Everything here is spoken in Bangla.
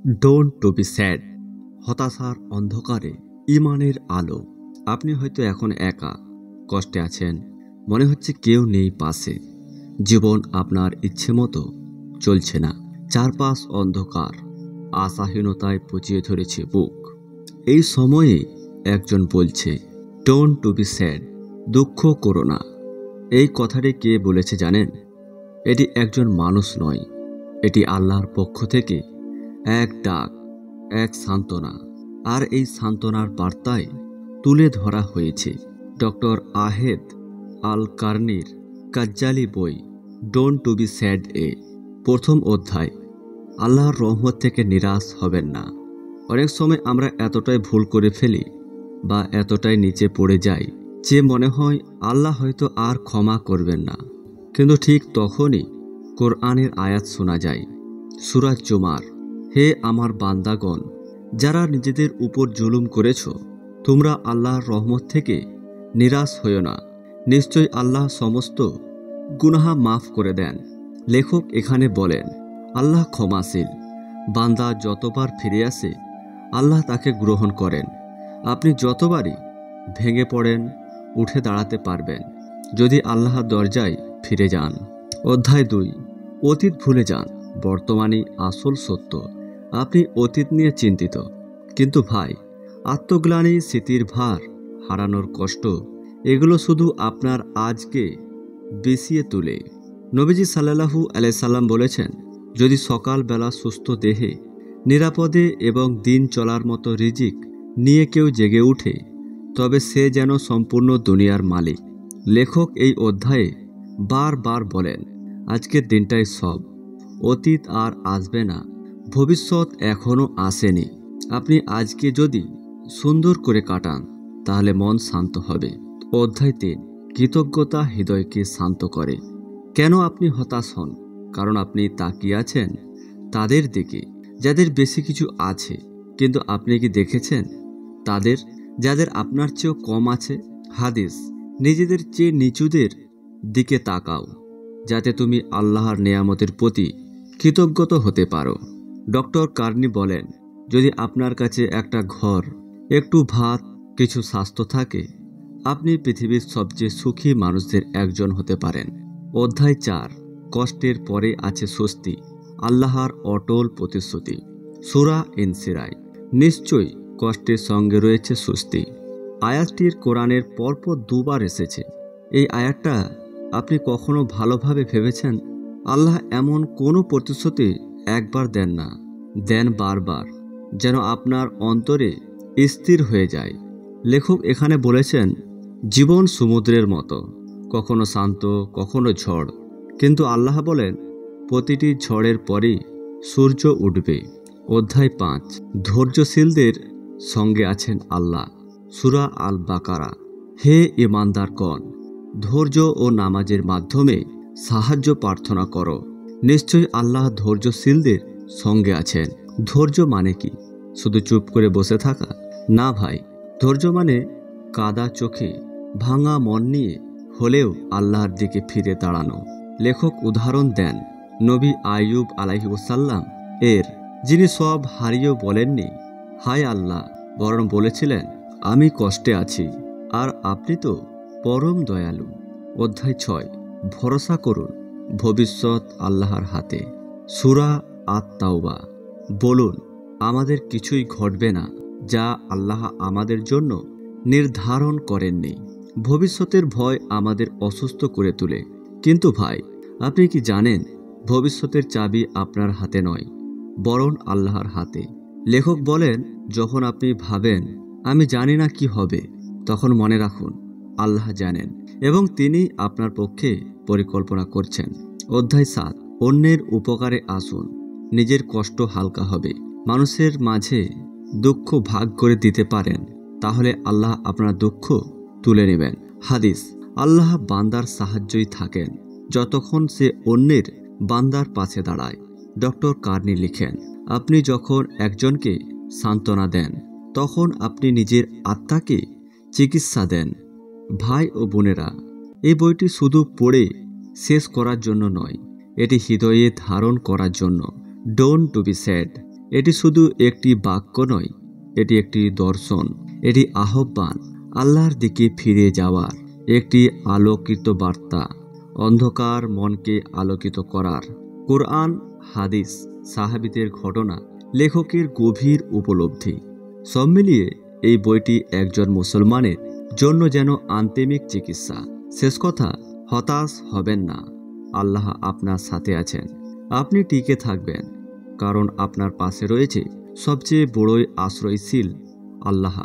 Don't two be sad. হতাশার অন্ধকারে ইমানের আলো। আপনি হয়তো এখন একা, কষ্টে আছেন, মনে হচ্ছে কেউ নেই পাশে। জীবন আপনার ইচ্ছে মতো চলছে না, চারপাশ অন্ধকার, আশাহীনতায় পচিয়ে ধরেছে বুক। এই সময়ে একজন বলছে, ডোন্ট টু বি স্যাড, দুঃখ করো না। এই কথাটি কে বলেছে জানেন? এটি একজন মানুষ নয়, এটি আল্লাহর পক্ষ থেকে এক ডাক, এক সান্ত্বনা। আর এই সান্ত্বনার বার্তায় তুলে ধরা হয়েছে ডক্টর আহেদ আল কার্নির কাজ্জালি বই ডোন্ট টু বি স্যাড এ প্রথম অধ্যায়। আল্লাহর রহমত থেকে নিরাশ হবেন না। অনেক সময় আমরা এতটাই ভুল করে ফেলি বা এতটাই নিচে পড়ে যাই যে মনে হয় আল্লাহ হয়তো আর ক্ষমা করবেন না। কিন্তু ঠিক তখনই কোরআনের আয়াত শোনা যায়, সূরা জুমার, হে আমার বান্দাগণ, যারা নিজেদের উপর জুলুম করেছ, তোমরা আল্লাহর রহমত থেকে নিরাশ হইও না। নিশ্চয়ই আল্লাহ সমস্ত গুনাহ মাফ করে দেন। লেখক এখানে বলেন, আল্লাহ ক্ষমাশীল। বান্দা যতবার ফিরে আসে আল্লাহ তাকে গ্রহণ করেন। আপনি যতবারই ভেঙে পড়েন উঠে দাঁড়াতে পারবেন যদি আল্লাহর দরজায় ফিরে যান। অধ্যায় 2, অতীত ভুলে যান, বর্তমানই আসল সত্য। আপনি অতীত নিয়ে চিন্তিত, কিন্তু ভাই, আত্মগ্লানি, স্মৃতির ভার, হারানোর কষ্ট, এগুলো শুধু আপনার আজকে বেশিয়ে তুলে। নবীজি সাল্লাল্লাহু আলাইহি সাল্লাম বলেছেন, যদি সকালবেলা সুস্থ দেহে নিরাপদে এবং দিন চলার মতো রিজিক নিয়ে কেউ জেগে উঠে, তবে সে যেন সম্পূর্ণ দুনিয়ার মালিক। লেখক এই অধ্যায়ে বারবার বলেন, আজকের দিনটাই সব, অতীত আর আসবে না, ভবিষ্যৎ এখনো আসেনি। আপনি আজকে যদি সুন্দর করে কাটান তাহলে মন শান্ত হবে। অধ্যায় 3, কৃতজ্ঞতা হৃদয়কে শান্ত করে। কেন আপনি হতাশ হন? কারণ আপনি তাকিয়ে আছেন তাদের দিকে যাদের বেশি কিছু আছে, কিন্তু আপনি কি দেখেছেন তাদের যাদের আপনার চেয়েও কম আছে? হাদিস, নিজেদের চেয়ে নিচুদের দিকে তাকাও, যাতে তুমি আল্লাহর নেয়ামতের প্রতি কৃতজ্ঞত হতে পারো। ডক্টর কার্নি বলেন, যদি আপনার কাছে একটা ঘর, একটু ভাত, কিছু স্বাস্থ্য থাকে, আপনি পৃথিবীর সবচেয়ে সুখী মানুষদের একজন হতে পারেন। অধ্যায় 4, কষ্টের পরে আছে স্বস্তি, আল্লাহর অটল প্রতিশ্রুতি। সূরা ইনসিরাই, নিশ্চয়ই কষ্টের সঙ্গে রয়েছে স্বস্তি। আয়াতটির কোরআনের পরপর 2 বার এসেছে। এই আয়াতটা আপনি কখনো ভালোভাবে ভেবেছেন? আল্লাহ এমন কোনো প্রতিশ্রুতি একবার দেন না, দেন বারবার, যেন আপনার অন্তরে স্থির হয়ে যায়। লেখক এখানে বলেছেন, জীবন সমুদ্রের মতো, কখনো শান্ত, কখনো ঝড়, কিন্তু আল্লাহ বলেন, প্রতিটি ঝড়ের পরই সূর্য উঠবে। অধ্যায় 5, ধৈর্যশীলদের সঙ্গে আছেন আল্লাহ। সূরা আল বাকারা, হে ঈমানদারগণ, ধৈর্য ও নামাজের মাধ্যমে সাহায্য প্রার্থনা করো। নিশ্চয়ই আল্লাহ ধৈর্যশীলদের সঙ্গে আছেন। ধৈর্য মানে কি? শুধু চুপ করে বসে থাকা না ভাই, ধৈর্য মানে কাদা চোখে, ভাঙা মন নিয়ে হলেও আল্লাহর দিকে ফিরে দাঁড়ানো। লেখক উদাহরণ দেন নবী আইয়ুব আলাইহিসসালাম এর, যিনি সব হারিয়েও বলেননি হায় আল্লাহ, বরং বলেছিলেন, আমি কষ্টে আছি আর আপনি তো পরম দয়ালু। অধ্যায় 6, ভরসা করুন, ভবিষ্যৎ আল্লাহর হাতে। সূরা আত-তাওবা, বলুন, আমাদের কিছুই ঘটবে না যা আল্লাহ আমাদের জন্য নির্ধারণ করেননি। ভবিষ্যতের ভয় আমাদের অসুস্থ করে তোলে, কিন্তু ভাই, আপনি কি জানেন ভবিষ্যতের চাবি আপনার হাতে নয়, বরং আল্লাহর হাতে। লেখক বলেন, যখন আপনি ভাবেন আমি জানি না কি হবে, তখন মনে রাখুন আল্লাহ জানেন এবং তিনি আপনার পক্ষে পরিকল্পনা করছেন। অধ্যায় 7, অন্যের উপকারে আসুন, নিজের কষ্ট হালকা হবে। মানুষের মাঝে দুঃখ ভাগ করে দিতে পারেন, তাহলে আল্লাহ আপনার দুঃখ তুলে নেবেন। হাদিস, আল্লাহ বান্দার সাহায্যই থাকেন যতক্ষণ সে অন্যের বান্দার পাশে দাঁড়ায়। ডক্টর কার্নি লিখেন, আপনি যখন একজনকে সান্ত্বনা দেন তখন আপনি নিজের আত্মাকে চিকিৎসা দেন। ভাই ও বোনেরা, এই বইটি শুধু পড়ে শেষ করার জন্য নয়, এটি হৃদয়ে ধারণ করার জন্য। ডোন্ট টু বি স্যাড এটি শুধু একটি বাক্য নয়, এটি একটি দর্শন, এটি আহ্বান আল্লাহর দিকে ফিরে যাওয়ার, একটি আলোকিত বার্তা অন্ধকার মনকে আলোকিত করার। কোরআন, হাদিস, সাহাবীদের ঘটনা, লেখকের গভীর উপলব্ধি, সব মিলিয়ে এই বইটি একজন মুসলমানের জন্য যেন আন্তরিক চিকিৎসা। শেষ কথা, হতাশ হবেন না, আল্লাহ আপনার সাথে আছেন। আপনি টিকে থাকবেন, কারণ আপনার পাশে রয়েছে সবচেয়ে বড়ই আশ্রয়শীল আল্লাহ।